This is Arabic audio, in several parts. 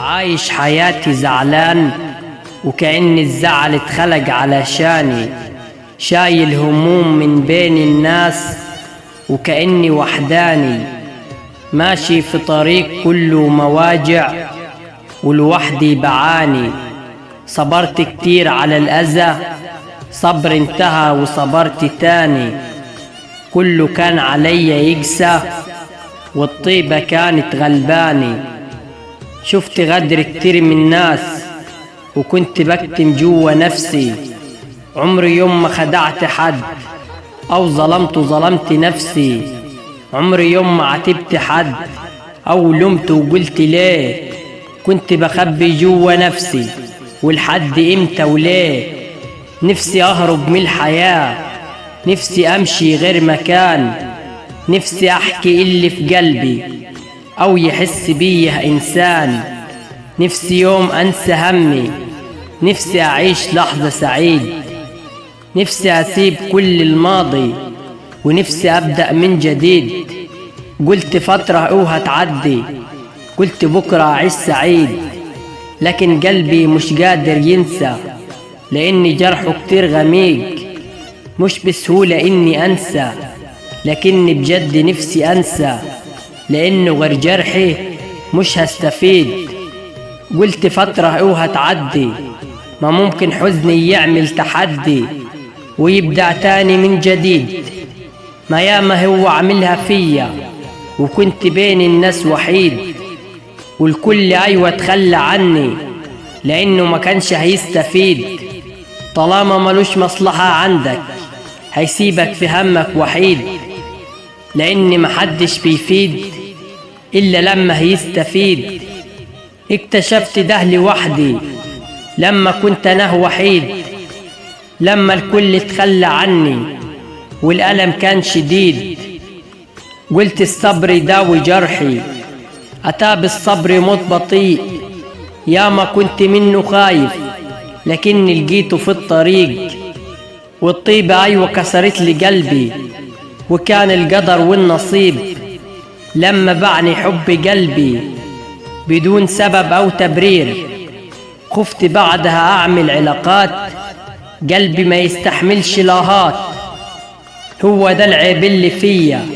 عايش حياتي زعلان وكأن الزعل اتخلق علشاني، شايل هموم من بين الناس وكأني وحداني، ماشي في طريق كله مواجع ولوحدي بعاني. صبرت كتير على الأذى، صبر انتهى وصبرت تاني، كله كان عليا يقسى والطيبة كانت غلباني. شفت غدر كتير من الناس وكنت بكتم جوا نفسي، عمري يوم ما خدعت حد أو ظلمت نفسي، عمري يوم ما عاتبت حد أو لمت وقلت ليه، كنت بخبي جوا نفسي والحد امتى وليه. نفسي أهرب من الحياة، نفسي أمشي غير مكان، نفسي أحكي اللي في قلبي أو يحس بيه إنسان، نفسي يوم أنسى همي، نفسي أعيش لحظة سعيد، نفسي أسيب كل الماضي ونفسي أبدأ من جديد. قلت فترة وهتعدي، قلت بكرة أعيش سعيد، لكن قلبي مش قادر ينسى لأني جرحه كتير غميق، مش بسهولة إني أنسى لكني بجد نفسي أنسى، لأنه غير جرحي مش هستفيد. قلت فترة وهتعدي، ما ممكن حزني يعمل تحدي ويبدأ تاني من جديد. ما ياما هو عملها فيا وكنت بين الناس وحيد، والكل أيوة تخلى عني لأنه ما كانش هيستفيد. طالما ملوش مصلحة عندك هيسيبك في همك وحيد، لأن محدش بيفيد إلا لما هيستفيد. اكتشفت ده لوحدي لما كنت أنا وحيد، لما الكل تخلى عني والألم كان شديد. قلت الصبر يداوي جرحي، أتى بالصبر موت بطيء، ياما كنت منه خايف لكني لقيته في الطريق. والطيبة أيوة كسرت لي قلبي، وكان القدر والنصيب لما باعني حب قلبي بدون سبب أو تبرير. خفت بعدها أعمل علاقات قلبي ما يستحملش لاهات، هو ده العيب اللي فيا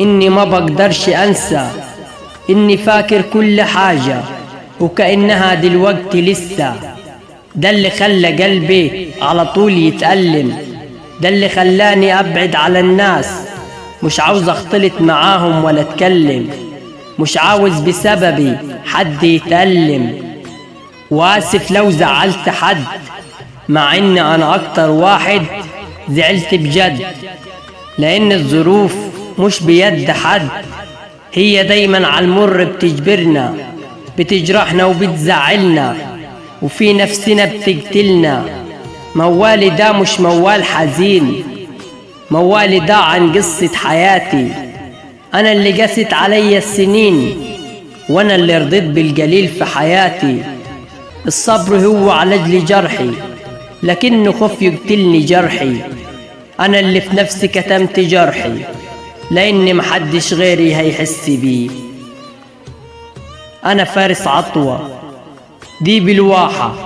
إني ما بقدرش أنسى، إني فاكر كل حاجة وكأنها دلوقتي لسه. ده اللي خلى قلبي على طول يتألم، ده اللي خلاني أبعد على الناس، مش عاوز أختلط معاهم ولا أتكلم، مش عاوز بسببي حد يتألم. وآسف لو زعلت حد، مع إن أنا أكتر واحد زعلت بجد، لأن الظروف مش بيد حد، هي دايما على المر بتجبرنا، بتجرحنا وبتزعلنا وفي نفسنا بتقتلنا. موالي ده مش موال حزين، موالي ده عن قصة حياتي، أنا اللي قست عليا السنين وأنا اللي رضيت بالقليل في حياتي. الصبر هو علاج لجرحي لكنه خف يقتلني جرحي، أنا اللي في نفسي كتمت جرحي لأن محدش غيري هيحس بيه. أنا فارس عطوة دي بالواحة